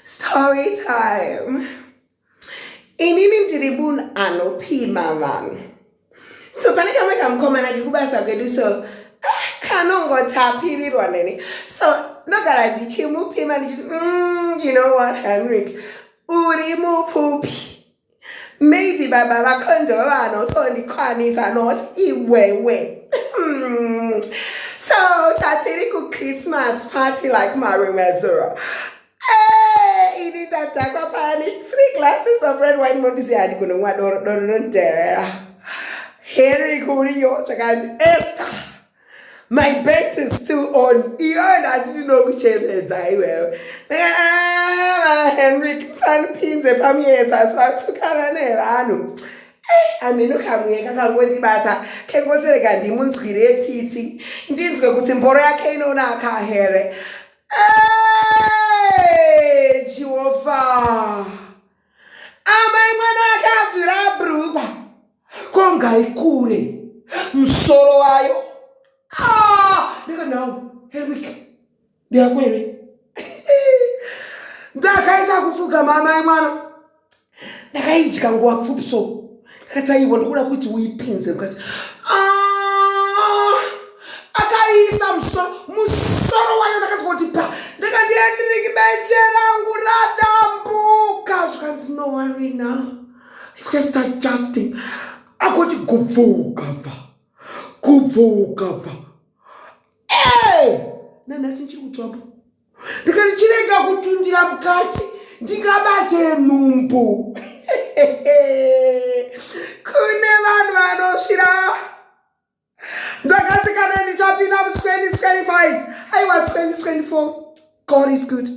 Story time. Inini ndilibun anopima vanhu. So panenge makamukoma nake Kubasa kwedu so kanongotapirirwa neni. So ndogara ndichimupima ndichiti you know what Henrik, uri mupfupi. Maybe baba vako ndovanotondikwanisa not iwewe. So tatiri ku Christmas party like Marumezura. Hey, ini tatakwa pani 3 glasses of red wine mondisi hadi kununua don't dare. Henry Kuriyo chakazi Esther. My bet is still on. You didn't know which iwewe. Henry san pinze pamieta so tukanane vanhu. Aminokamuyeka kangondibata kengotereka ndimunzwire etsitsi ndinzwe kuti mboro yake inonaka here. Jehovah. Amai mwana akabvira brugwa kongaikure musoro wayo. Nigga now, Henrik. Ndiyakwere. Ndakaita kufuga mama mwana. Ndakaidya nguwa pfupi so. Ndakataiwa ndikuda kuti uipinze ukati. Akaisa musoro wayo ndakati kuti pa. Ndakandiendiriki beche rangu radambuka. Zvikanzi no worry now. Just adjusting. Akoti kubvuka bva. Nana sinchi kutswambo. Ndikanichirega kutundira mukati ndingabate numbu. Kune vanhu vanosvira. Ndakatsikana ndichapinda mu 2025. I was 2024. God is good.